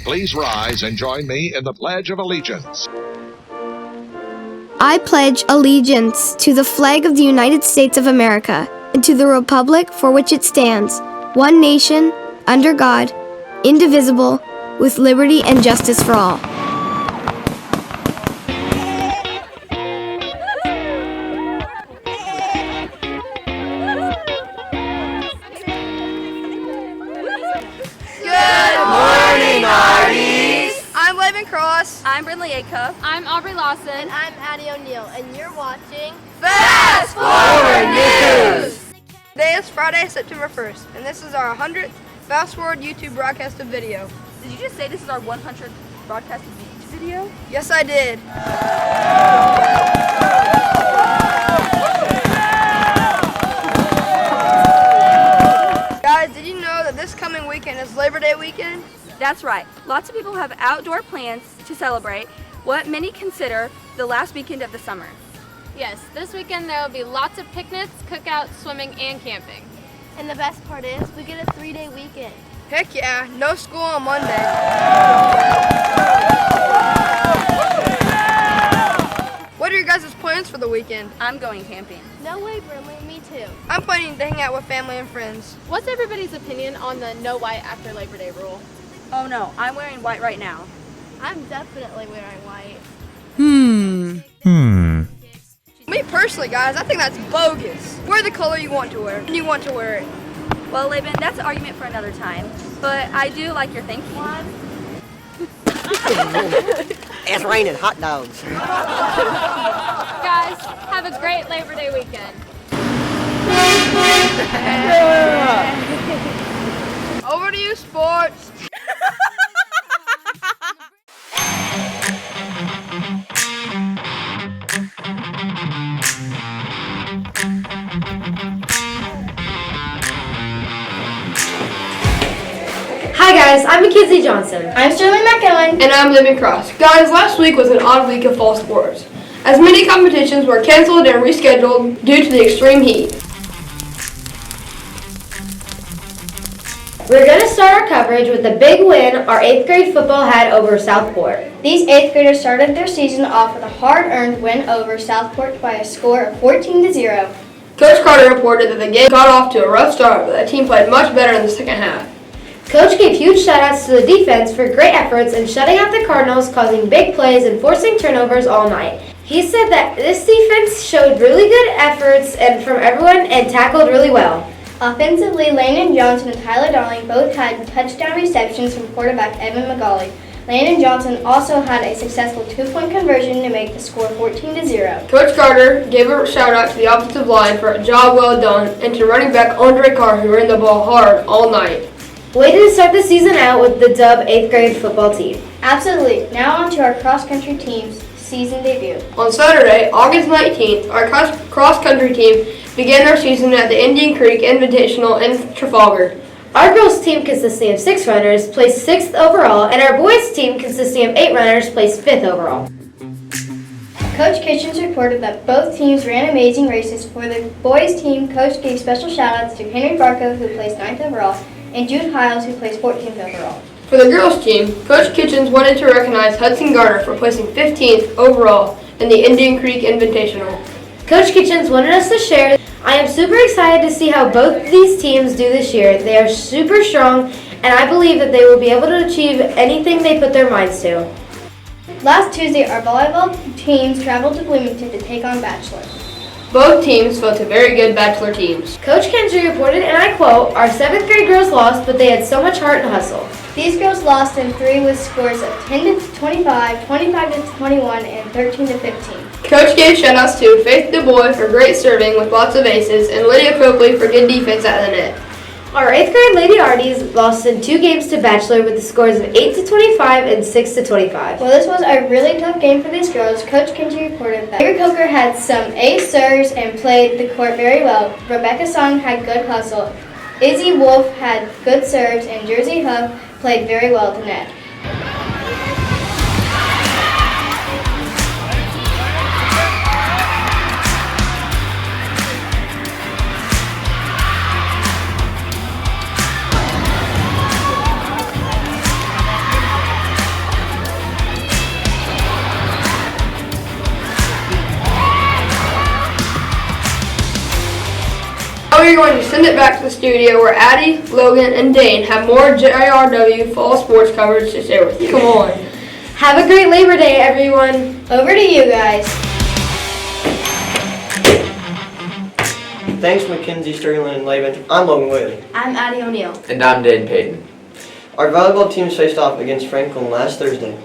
Please rise and join me in the Pledge of Allegiance. I pledge allegiance to the flag of the United States of America and to the republic for which it stands, one nation, under God, indivisible, with liberty and justice for all. I'm Laban Cross. I'm Brindley Acuff. I'm Aubrey Lawson. And I'm Addie O'Neill, and you're watching Fast Forward News! Today is Friday, September 1st, and this is our 100th Fast Forward YouTube broadcasted video. Did you just say this is our 100th broadcasted video? Yes, I did. Guys, did you know that this coming weekend is Labor Day weekend? That's right. Lots of people have outdoor plans to celebrate what many consider the last weekend of the summer. Yes, this weekend there will be lots of picnics, cookouts, swimming, and camping. And the best part is, we get a 3-day weekend. Heck yeah, no school on Monday. What are your guys' plans for the weekend? I'm going camping. No way, Brimley, me too. I'm planning to hang out with family and friends. What's everybody's opinion on the no white after Labor Day rule? Oh no, I'm wearing white right now. I'm definitely wearing white. Me personally, guys, I think that's bogus. Wear the color you want to wear, and you want to wear it. Well, Laban, that's an argument for another time. But I do like your thinking. It's raining hot dogs. Guys, have a great Labor Day weekend. Over to you, sports. Hi guys, I'm Mackenzie Johnson. I'm Sterling McEwen. And I'm Laban Cross. Guys, last week was an odd week of fall sports, as many competitions were canceled and rescheduled due to the extreme heat. We're going to start our coverage with the big win our 8th grade football had over Southport. These 8th graders started their season off with a hard-earned win over Southport by a score of 14-0. Coach Carter reported that the game got off to a rough start, but the team played much better in the second half. Coach gave huge shout-outs to the defense for great efforts in shutting out the Cardinals, causing big plays and forcing turnovers all night. He said that this defense showed really good efforts and from everyone and tackled really well. Offensively, Landon Johnson and Tyler Darling both had touchdown receptions from quarterback Evan McGauley. Landon Johnson also had a successful 2-point conversion to make the score 14-0. Coach Carter gave a shout-out to the offensive line for a job well done and to running back Andre Carr, who ran the ball hard all night. Way to start the season out with the dub 8th grade football team. Absolutely. Now on to our cross-country team's season debut. On Saturday, August 19th, our cross-country team began their season at the Indian Creek Invitational in Trafalgar. Our girls team consisting of 6 runners placed 6th overall, and our boys team consisting of 8 runners placed 5th overall. Coach Kitchens reported that both teams ran amazing races. For the boys team, Coach gave special shout-outs to Henry Barco, who placed 9th overall, and Jude Hiles, who placed 14th overall. For the girls team, Coach Kitchens wanted to recognize Hudson Garner for placing 15th overall in the Indian Creek Invitational. Coach Kitchens wanted us to share. I am super excited to see how both these teams do this year. They are super strong, and I believe that they will be able to achieve anything they put their minds to. Last Tuesday, our volleyball teams traveled to Bloomington to take on Bachelor. Both teams fielded very good Bachelor teams. Coach Kenji reported, and I quote, "Our 7th grade girls lost, but they had so much heart and hustle." These girls lost in 3 with scores of 10-25, 25-21, and 13-15. Coach gave shoutouts to Faith DuBois for great serving with lots of aces and Lydia Copley for good defense at the net. Our 8th grade Lady Arties lost in 2 games to Bachelor with the scores of 8-25 and 6-25. Well, this was a really tough game for these girls. Coach Kenji reported that Tigger Coker had some ace serves and played the court very well. Rebecca Song had good hustle. Izzy Wolf had good serves, and Jersey Huff played very well at the net. Now we're going to send it back to the studio where Addie, Logan, and Dane have more JRW fall sports coverage to share with you. Come on. Have a great Labor Day, everyone. Over to you guys. Thanks, Mackenzie, Sterling, and Laban. I'm Logan Whaley. I'm Addie O'Neill. And I'm Dane Payton. Our volleyball teams faced off against Franklin last Thursday.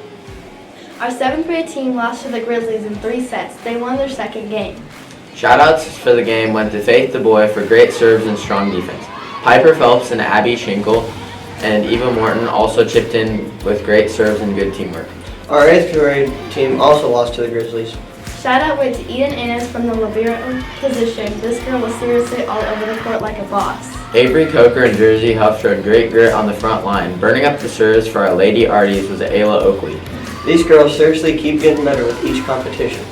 Our 7th grade team lost to the Grizzlies in 3 sets. They won their second game. Shoutouts for the game went to Faith DuBois for great serves and strong defense. Piper Phelps and Abby Schinkel and Eva Morton also chipped in with great serves and good teamwork. Our 8th grade team also lost to the Grizzlies. Shout out went to Eden Annis from the libero position. This girl was seriously all over the court like a boss. Avery Coker and Jersey Huff showed great grit on the front line. Burning up the serves for our Lady Arties was Ayla Oakley. These girls seriously keep getting better with each competition.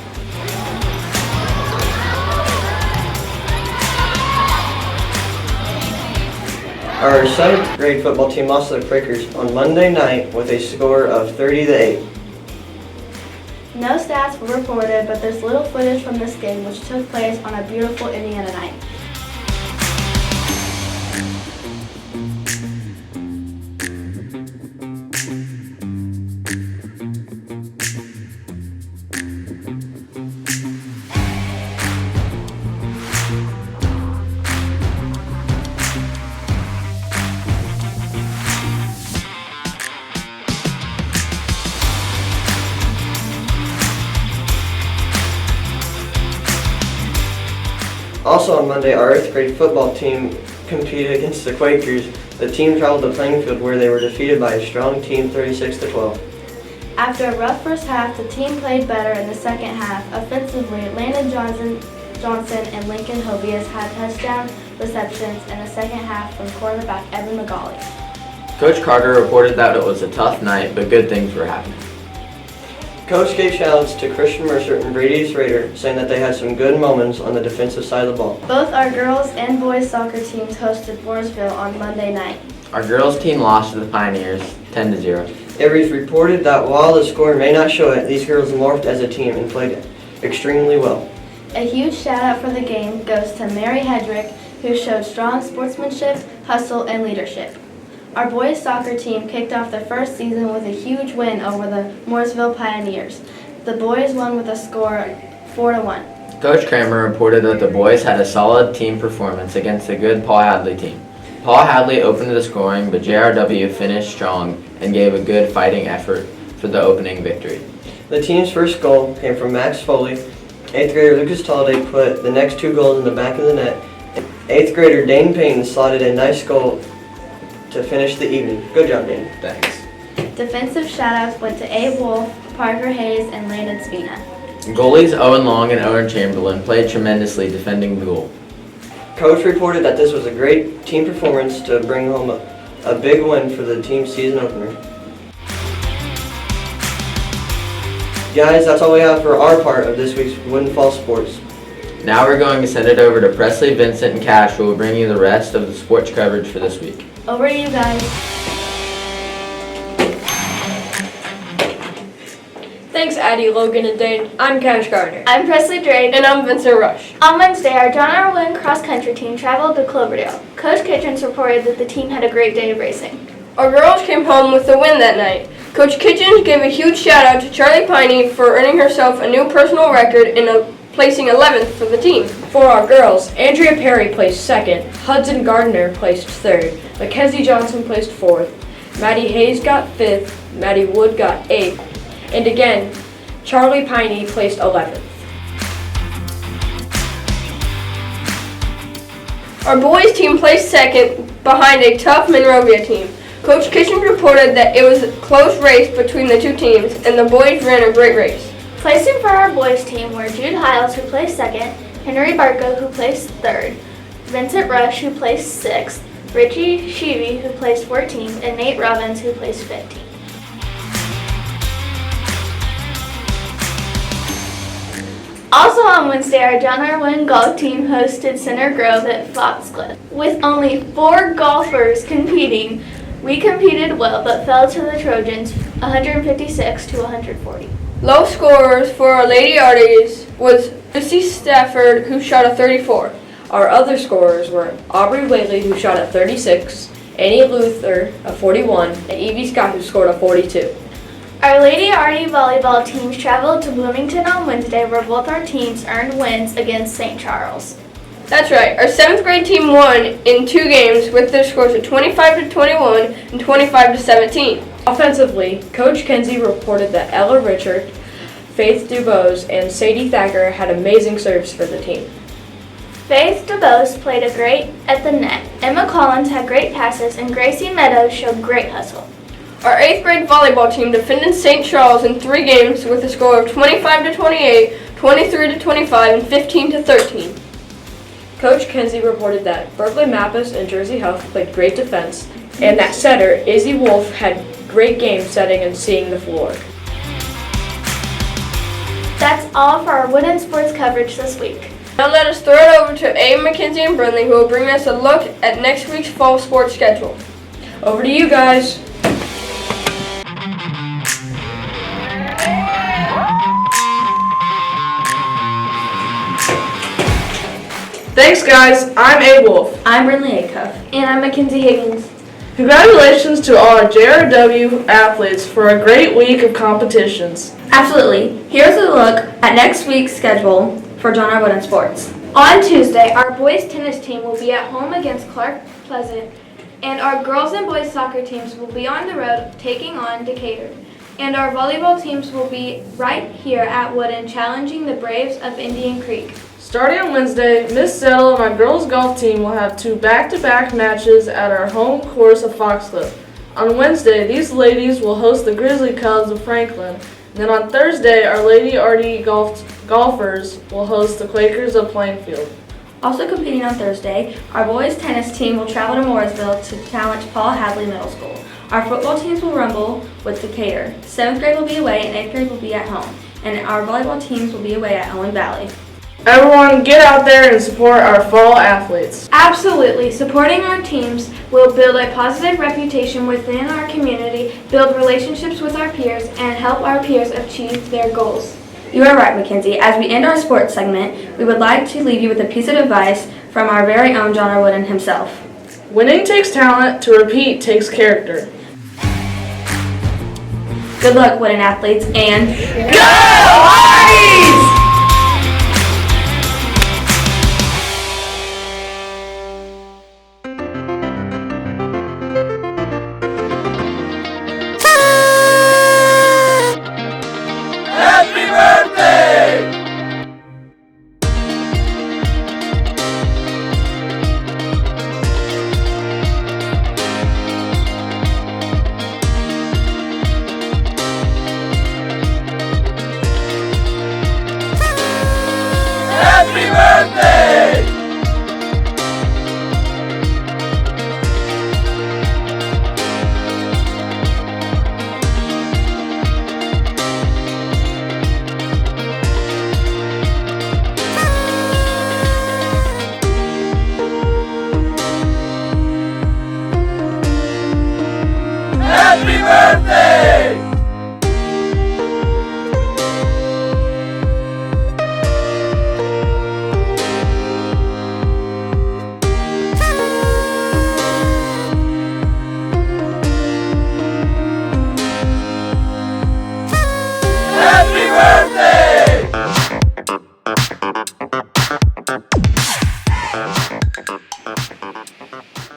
Our 7th grade football team lost to the Prickers on Monday night with a score of 30-8. No stats were reported, but there's little footage from this game which took place on a beautiful Indiana night. Also on Monday, our 8th grade football team competed against the Quakers. The team traveled to Plainfield where they were defeated by a strong team 36-12. After a rough first half, the team played better in the second half. Offensively, Landon Johnson and Lincoln Hovius had touchdown receptions in the second half from quarterback Evan McGauley. Coach Carter reported that it was a tough night, but good things were happening. Coach gave shoutouts to Christian Mercer and Brady Schrader, saying that they had some good moments on the defensive side of the ball. Both our girls and boys soccer teams hosted Mooresville on Monday night. Our girls team lost to the Pioneers 10-0. It was reported that while the score may not show it, these girls morphed as a team and played extremely well. A huge shout out for the game goes to Mary Hedrick, who showed strong sportsmanship, hustle, and leadership. Our boys soccer team kicked off their first season with a huge win over the Mooresville Pioneers. The boys won with a score 4-1. Coach Kramer reported that the boys had a solid team performance against a good Paul Hadley team. Paul Hadley opened the scoring, but JRW finished strong and gave a good fighting effort for the opening victory. The team's first goal came from Max Foley. 8th grader Lucas Talday put the next 2 goals in the back of the net. 8th grader Dane Payton slotted a nice goal to finish the evening. Good job, Dane. Thanks. Defensive shoutouts went to Abe Wolf, Parker Hayes, and Landon Spina. Goalies Owen Long and Owen Chamberlain played tremendously defending the goal. Coach reported that this was a great team performance to bring home a big win for the team's season opener. Guys, that's all we have for our part of this week's Woodin Fall Sports. Now we're going to send it over to Presley, Vincent, and Cash, who will bring you the rest of the sports coverage for this week. Over to you guys. Thanks, Addie, Logan, and Dane. I'm Cash Gardner. I'm Presley Drake. And I'm Vincent Rush. On Wednesday, our John R. Wynn cross-country team traveled to Cloverdale. Coach Kitchens reported that the team had a great day of racing. Our girls came home with a win that night. Coach Kitchens gave a huge shout out to Charlie Piney for earning herself a new personal record in placing 11th for the team. For our girls, Andrea Perry placed 2nd, Hudson Gardner placed 3rd, Mackenzie Johnson placed 4th, Maddie Hayes got 5th, Maddie Wood got 8th, and again, Charlie Piney placed 11th. Our boys team placed 2nd behind a tough Monrovia team. Coach Kitchens reported that it was a close race between the two teams, and the boys ran a great race. Placing for our boys team were Jude Hiles, who placed 2nd, Henry Barco, who placed 3rd, Vincent Rush, who placed 6th, Richie Sheevy, who placed 14th, and Nate Robbins, who placed 15th. Also on Wednesday, our John R. Wynn golf team hosted Center Grove at Foxcliff. With only 4 golfers competing, we competed well but fell to the Trojans 156 to 140. Low scorers for our Lady Arties was Missy Stafford, who shot a 34. Our other scorers were Aubrey Whaley, who shot at 36, Annie Luther, a 41, and Evie Scott, who scored a 42. Our Lady Arty volleyball teams traveled to Bloomington on Wednesday, where both our teams earned wins against St. Charles. That's right. Our 7th grade team won in 2 games with their scores of 25-21 and 25-17. Offensively, Coach Kenzie reported that Ella Richard, Faith Dubose, and Sadie Thacker had amazing serves for the team. Faith DeBose played a great at the net. Emma Collins had great passes, and Gracie Meadows showed great hustle. Our 8th grade volleyball team defended St. Charles in 3 games with a score of 25-28, 23-25, and 15-13. Coach Kenzie reported that Berkeley Mappus and Jersey Health played great defense, and that setter, Izzy Wolf, had great game setting and seeing the floor. That's all for our Wooden Sports coverage this week. Now let us throw it over to Abe, Mackenzie, and Brindley, who will bring us a look at next week's fall sports schedule. Over to you guys. Thanks, guys. I'm Abe Wolf. I'm Brindley Acuff. And I'm Mackenzie Higgins. Congratulations to all our JRW athletes for a great week of competitions. Absolutely. Here's a look at next week's schedule for John R. Wooden Sports. On Tuesday, our boys tennis team will be at home against Clark Pleasant, and our girls and boys soccer teams will be on the road taking on Decatur. And our volleyball teams will be right here at Wooden challenging the Braves of Indian Creek. Starting on Wednesday, Miss Settle and our girls golf team will have 2 back-to-back matches at our home course of Foxcliff. On Wednesday, these ladies will host the Grizzly Cubs of Franklin. And then on Thursday, our Lady Arty golfers will host the Quakers of Plainfield. Also competing on Thursday, our boys tennis team will travel to Mooresville to challenge Paul Hadley Middle School. Our football teams will rumble with Decatur. 7th grade will be away and 8th grade will be at home. And our volleyball teams will be away at Owen Valley. Everyone, get out there and support our fall athletes. Absolutely. Supporting our teams will build a positive reputation within our community, build relationships with our peers, and help our peers achieve their goals. You are right, Mackenzie. As we end our sports segment, we would like to leave you with a piece of advice from our very own John R. Wooden himself. Winning takes talent, to repeat takes character. Good luck, Wooden athletes, and go Arties!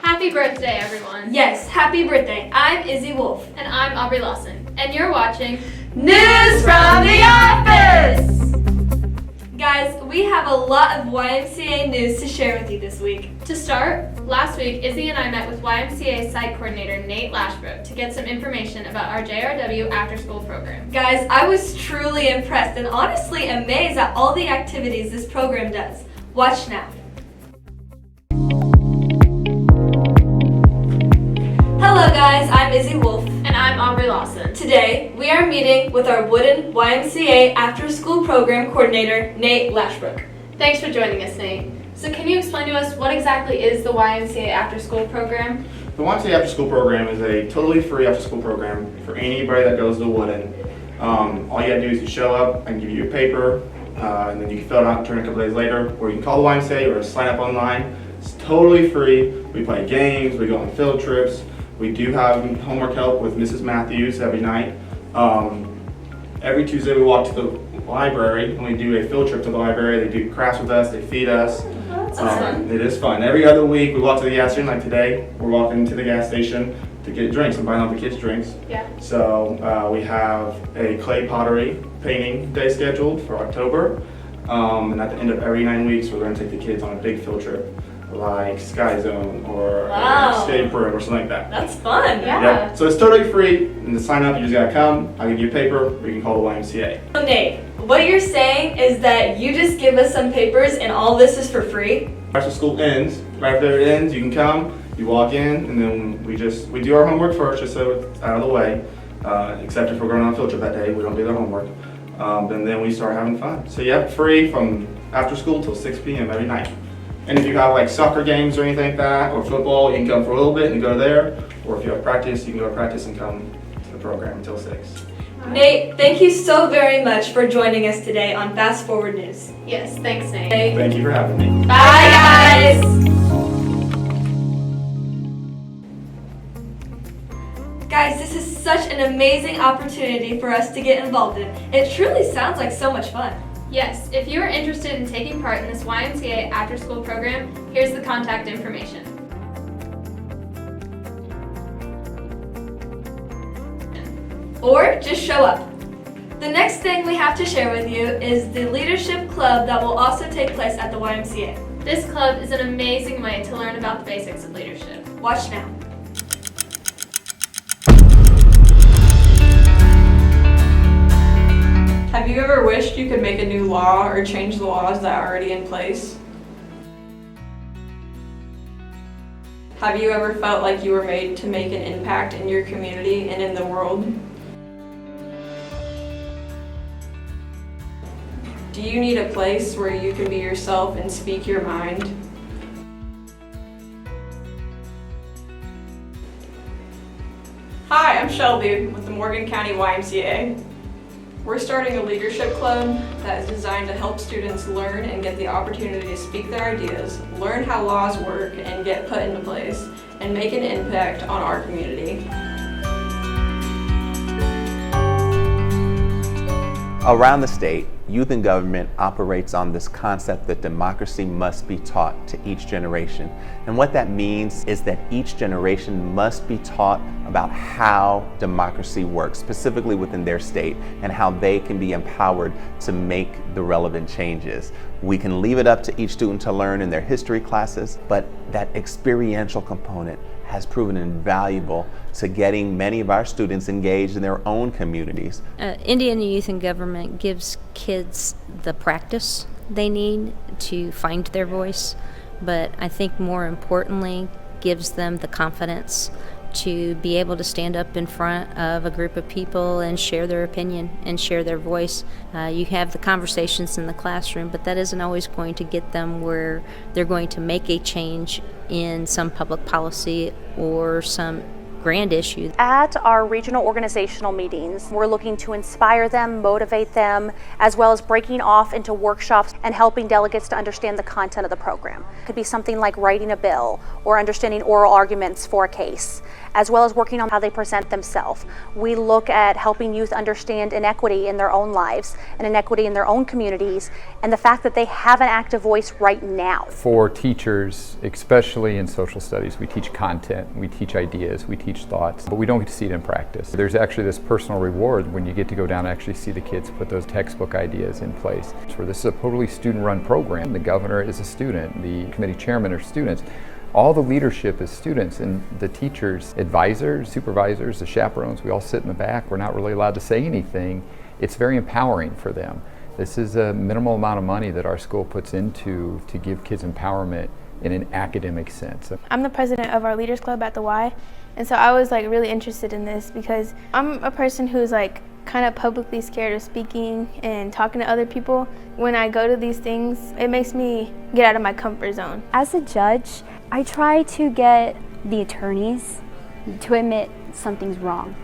Happy birthday, everyone. Yes, happy birthday. I'm Izzy Wolf. And I'm Aubrey Lawson. And you're watching News from the Office! Guys, we have a lot of YMCA news to share with you this week. To start, last week, Izzy and I met with YMCA site coordinator Nate Lashbrook to get some information about our JRW after-school program. Guys, I was truly impressed and honestly amazed at all the activities this program does. Watch now. Hello guys, I'm Izzy Wolf. And I'm Aubrey Lawson. Today, we are meeting with our Wooden YMCA after-school program coordinator, Nate Lashbrook. Thanks for joining us, Nate. So can you explain to us what exactly is the YMCA after-school program? The YMCA after-school program is a totally free after-school program for anybody that goes to Wooden. All you gotta do is you show up and give you a paper, and then you can fill it out and turn it a couple days later, or you can call the YMCA or sign up online. It's totally free. We play games, we go on field trips. We do have homework help with Mrs. Matthews every night. Every Tuesday we walk to the library and we do a field trip to the library. They do crafts with us, they feed us. That's fun. It is fun. Every other week we walk to the gas station, like today, we're walking to the gas station to get drinks and buying all the kids drinks. Yeah. So we have a clay pottery painting day scheduled for October. And at the end of every 9 weeks, we're going to take the kids on a big field trip, like Sky Zone or Escape Room or something like that. That's fun. Yeah. So it's totally free, and to sign up, you just gotta come. I'll give you a paper, or you can call the YMCA. So Nate, what you're saying is that you just give us some papers and all this is for free? After school ends, right after it ends, you can come, you walk in, and then we do our homework first, just so it's out of the way. Except if we're going on a field trip that day, we don't do their homework. And then we start having fun. So yeah, free from after school till 6 p.m. every night. And if you have like soccer games or anything like that, or football, you can come for a little bit and go there. Or if you have practice, you can go to practice and come to the program until 6. Nate, thank you so very much for joining us today on Fast Forward News. Yes, thanks, Nate. Thank you for having me. Bye, guys! Guys, this is such an amazing opportunity for us to get involved in. It truly sounds like so much fun. Yes, if you are interested in taking part in this YMCA after-school program, here's the contact information. Or just show up. The next thing we have to share with you is the Leadership Club that will also take place at the YMCA. This club is an amazing way to learn about the basics of leadership. Watch now. Have you ever wished you could make a new law or change the laws that are already in place? Have you ever felt like you were made to make an impact in your community and in the world? Do you need a place where you can be yourself and speak your mind? Hi, I'm Shelby with the Morgan County YMCA. We're starting a leadership club that is designed to help students learn and get the opportunity to speak their ideas, learn how laws work and get put into place, and make an impact on our community. Around the state, youth in government operates on this concept that democracy must be taught to each generation. And what that means is that each generation must be taught about how democracy works, specifically within their state, and how they can be empowered to make the relevant changes. We can leave it up to each student to learn in their history classes, but that experiential component has proven invaluable to getting many of our students engaged in their own communities. Indiana Youth in Government gives kids the practice they need to find their voice, but I think more importantly gives them the confidence to be able to stand up in front of a group of people and share their opinion and share their voice. You have the conversations in the classroom, but that isn't always going to get them where they're going to make a change in some public policy or some grand issue. At our regional organizational meetings, we're looking to inspire them, motivate them, as well as breaking off into workshops and helping delegates to understand the content of the program. It could be something like writing a bill or understanding oral arguments for a case, as well as working on how they present themselves. We look at helping youth understand inequity in their own lives and inequity in their own communities, and the fact that they have an active voice right now. For teachers, especially in social studies, we teach content, we teach ideas, we teach thoughts, but we don't get to see it in practice. There's actually this personal reward when you get to go down and actually see the kids put those textbook ideas in place. So this is a totally student-run program. The governor is a student, the committee chairman are students. All the leadership is students, and the teachers, advisors, supervisors, the chaperones, we all sit in the back. We're not really allowed to say anything. It's very empowering for them. This is a minimal amount of money that our school puts into to give kids empowerment in an academic sense. I'm the president of our Leaders Club at the Y, and so I was really interested in this because I'm a person who's kind of publicly scared of speaking and talking to other people. When I go to these things, it makes me get out of my comfort zone. As a judge, I try to get the attorneys to admit something's wrong.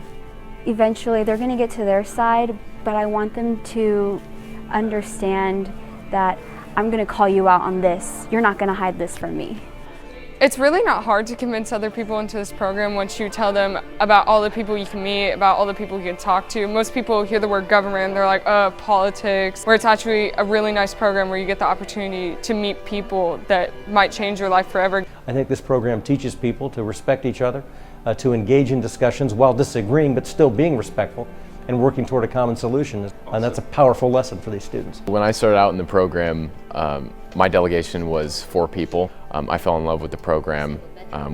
Eventually, they're going to get to their side, but I want them to understand that I'm going to call you out on this. You're not going to hide this from me. It's really not hard to convince other people into this program once you tell them about all the people you can meet, about all the people you can talk to. Most people hear the word government and they're like, politics, where it's actually a really nice program where you get the opportunity to meet people that might change your life forever. I think this program teaches people to respect each other, to engage in discussions while disagreeing but still being respectful and working toward a common solution. And that's a powerful lesson for these students. When I started out in the program, my delegation was 4 people. I fell in love with the program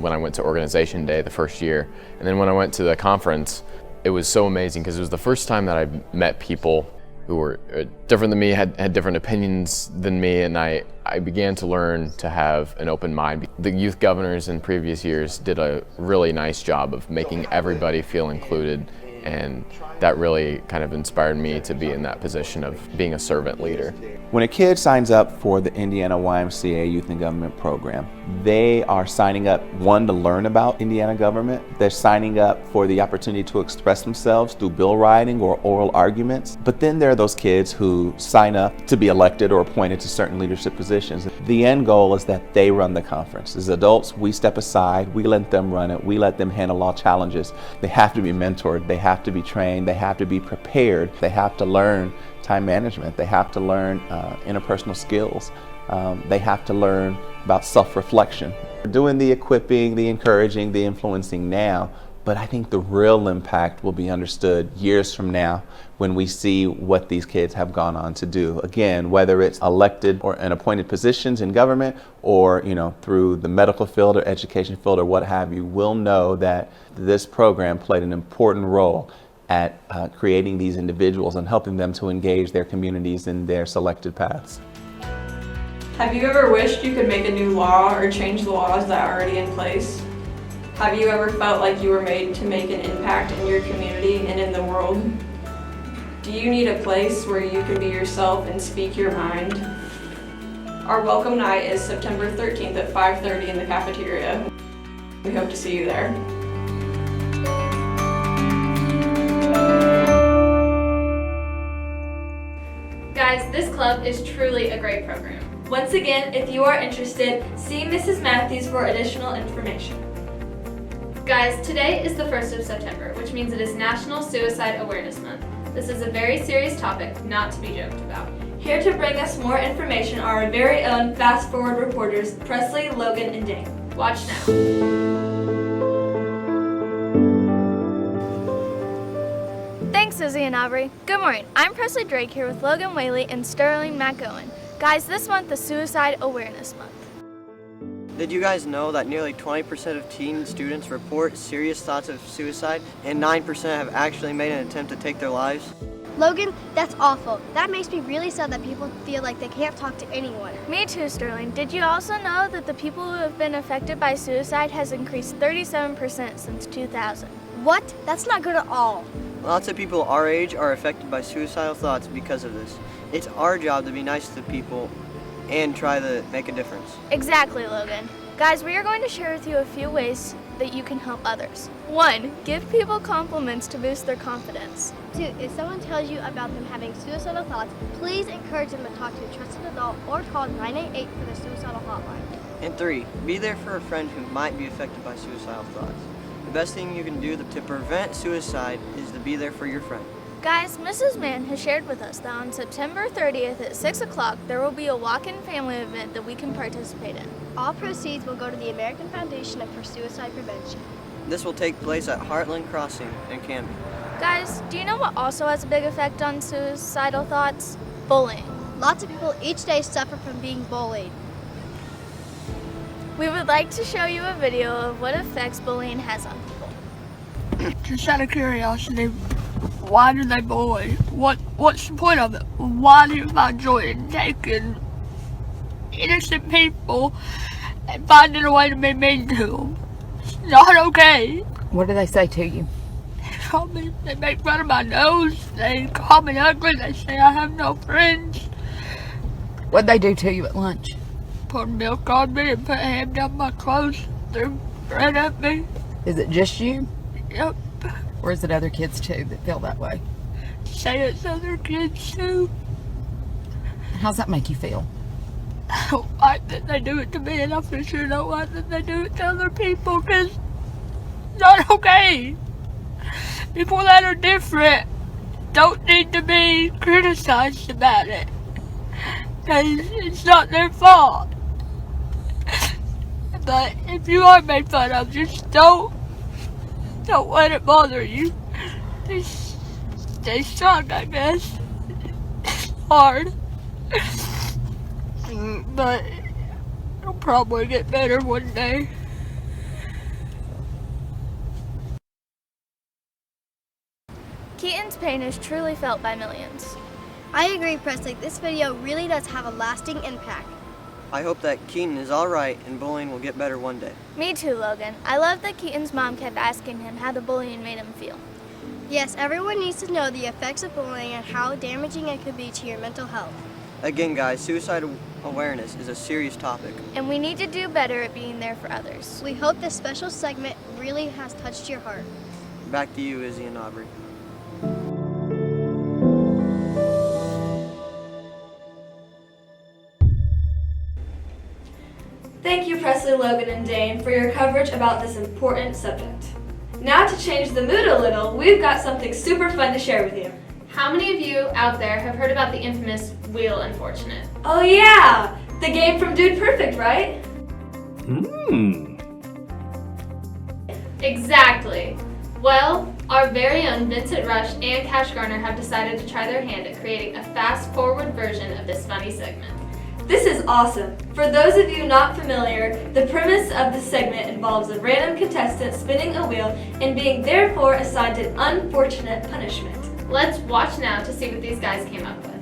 when I went to organization day the first year. And then when I went to the conference, it was so amazing because it was the first time that I met people who were different than me, had different opinions than me, and I began to learn to have an open mind. The youth governors in previous years did a really nice job of making everybody feel included, and that really kind of inspired me to be in that position of being a servant leader. When a kid signs up for the Indiana YMCA Youth in Government program, they are signing up, one, to learn about Indiana government. They're signing up for the opportunity to express themselves through bill writing or oral arguments. But then there are those kids who sign up to be elected or appointed to certain leadership positions. The end goal is that they run the conference. As adults, we step aside, we let them run it, we let them handle all challenges. They have to be mentored, they have to be trained, they have to be prepared, they have to learn time management, they have to learn interpersonal skills, they have to learn about self-reflection. We're doing the equipping, the encouraging, the influencing now, but I think the real impact will be understood years from now when we see what these kids have gone on to do. Again, whether it's elected or in appointed positions in government or through the medical field or education field or what have you, we'll know that this program played an important role at creating these individuals and helping them to engage their communities in their selected paths. Have you ever wished you could make a new law or change the laws that are already in place? Have you ever felt like you were made to make an impact in your community and in the world? Do you need a place where you can be yourself and speak your mind? Our welcome night is September 13th at 5:30 in the cafeteria. We hope to see you there. Guys, this club is truly a great program. Once again, if you are interested, see Mrs. Matthews for additional information. Guys, today is the 1st of September, which means it is National Suicide Awareness Month. This is a very serious topic, not to be joked about. Here to bring us more information are our very own Fast Forward reporters, Presley, Logan, and Dane. Watch now. Thanks, Susie and Aubrey. Good morning. I'm Presley Drake here with Logan Whaley and Sterling McGowan. Guys, this month is Suicide Awareness Month. Did you guys know that nearly 20% of teen students report serious thoughts of suicide and 9% have actually made an attempt to take their lives? Logan, that's awful. That makes me really sad that people feel like they can't talk to anyone. Me too, Sterling. Did you also know that the people who have been affected by suicide has increased 37% since 2000? What? That's not good at all. Lots of people our age are affected by suicidal thoughts because of this. It's our job to be nice to people and try to make a difference. Exactly, Logan. Guys, we are going to share with you a few ways that you can help others. 1. Give people compliments to boost their confidence. 2. If someone tells you about them having suicidal thoughts, please encourage them to talk to a trusted adult or call 988 for the suicidal hotline. And 3. Be there for a friend who might be affected by suicidal thoughts. The best thing you can do to prevent suicide is to be there for your friend. Guys, Mrs. Mann has shared with us that on September 30th at 6 o'clock, there will be a walk-in family event that we can participate in. All proceeds will go to the American Foundation for Suicide Prevention. This will take place at Heartland Crossing in Canby. Guys, do you know what also has a big effect on suicidal thoughts? Bullying. Lots of people each day suffer from being bullied. We would like to show you a video of what effects bullying has on people. Just out of curiosity, why do they bully? What's the point of it? Why do you find joy in taking innocent people and finding a way to be mean to them? It's not okay. What do they say to you? They make fun of my nose. They call me ugly. They say I have no friends. What'd they do to you at lunch? Put milk on me and put ham down my clothes. Threw bread at me. Is it just you? Yep. Or is it other kids too that feel that way? Say it's other kids too. How's that make you feel? I don't like that they do it to me, and I for sure don't like that they do it to other people, because it's not okay. People that are different don't need to be criticized about it, because it's not their fault. But if you are made fun of, just don't let it bother you. Just stay strong, I guess. It's hard. But it'll probably get better one day. Keaton's pain is truly felt by millions. I agree, Presley. This video really does have a lasting impact. I hope that Keaton is all right and bullying will get better one day. Me too, Logan. I love that Keaton's mom kept asking him how the bullying made him feel. Yes, everyone needs to know the effects of bullying and how damaging it could be to your mental health. Again, guys, suicide awareness is a serious topic. And we need to do better at being there for others. We hope this special segment really has touched your heart. Back to you, Izzy and Aubrey. Thank you, Presley, Logan, and Dane, for your coverage about this important subject. Now to change the mood a little, we've got something super fun to share with you. How many of you out there have heard about the infamous Wheel Unfortunate? Oh yeah! The game from Dude Perfect, right? Exactly. Well, our very own Vincent Rush and Cash Garner have decided to try their hand at creating a fast-forward version of this funny segment. This is awesome. For those of you not familiar, the premise of the segment involves a random contestant spinning a wheel and being therefore assigned an unfortunate punishment. Let's watch now to see what these guys came up with.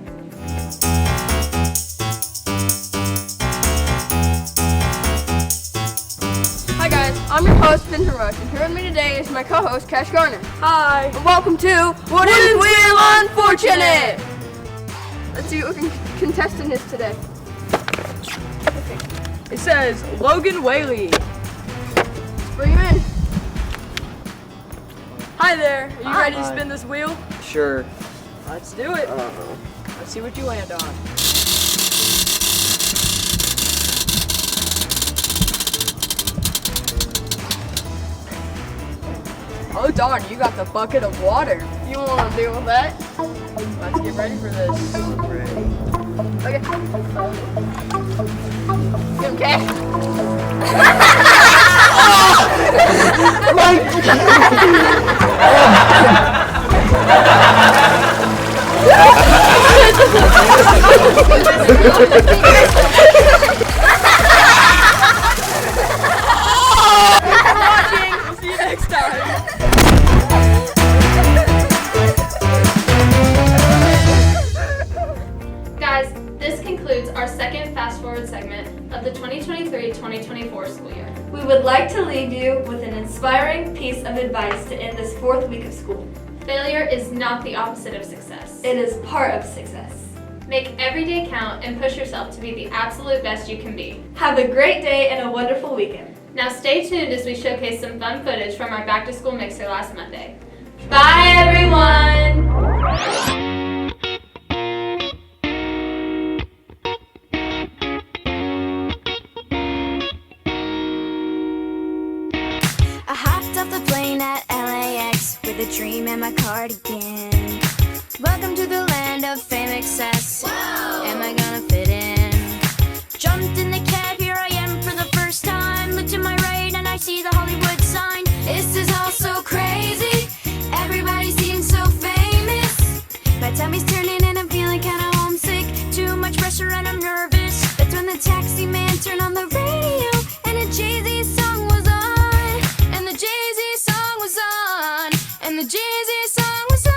Hi guys, I'm your host Vincent Rush, and here with me today is my co-host Cash Garner. Hi. And welcome to What is Wheel Unfortunate? Let's see what contestant is today. It says Logan Whaley. Let's bring him in. Hi there. Are you ready to Hi. spin this wheel? Sure. Let's do it. Let's see what you land on. Oh darn, you got the bucket of water. You want to deal with that? Let's get ready for this. Okay. Give him cash. Watching. See you next time. Guys, this concludes our second Fast Forward segment of the 2023-2024 school year. We would like to leave you with an inspiring piece of advice to end this 4th week of school. Failure is not the opposite of success. It is part of success. Make every day count and push yourself to be the absolute best you can be. Have a great day and a wonderful weekend. Now stay tuned as we showcase some fun footage from our back to school mixer last Monday. Bye everyone! I hopped off the plane at LAX with a dream and my cardigan. Welcome to the land of fame, excess. Am I gonna fit in? Jumped in the cab, here I am for the first time. Look to my right and I see the Hollywood sign. This is all so crazy. Everybody seems so famous. My tummy's turning and I'm feeling kinda homesick. Too much pressure and I'm nervous. That's when the taxi man turned on the radio and a Jay-Z song was on. And the Jay-Z song was on. And the Jay-Z song was on.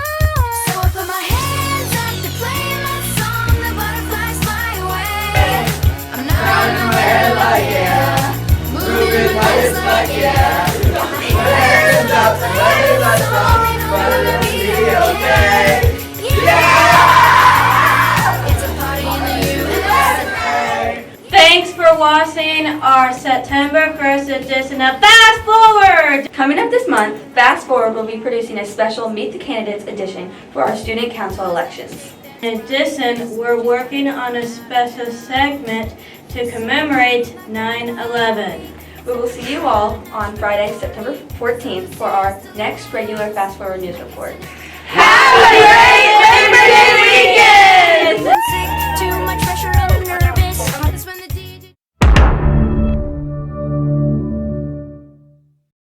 So I put my hands up to play my song. The butterflies fly away. I'm not running away like yeah. Moving places like yeah. Put my hands up to play my song. And I'm gonna be okay. Yeah! It's a party in the USA. Thanks for watching our September 1st edition of Fast Forward! Coming up this month, Fast Forward will be producing a special Meet the Candidates edition for our student council elections. In addition, we're working on a special segment to commemorate 9/11. We will see you all on Friday, September 14th for our next regular Fast Forward News Report. Have a great Labor Day!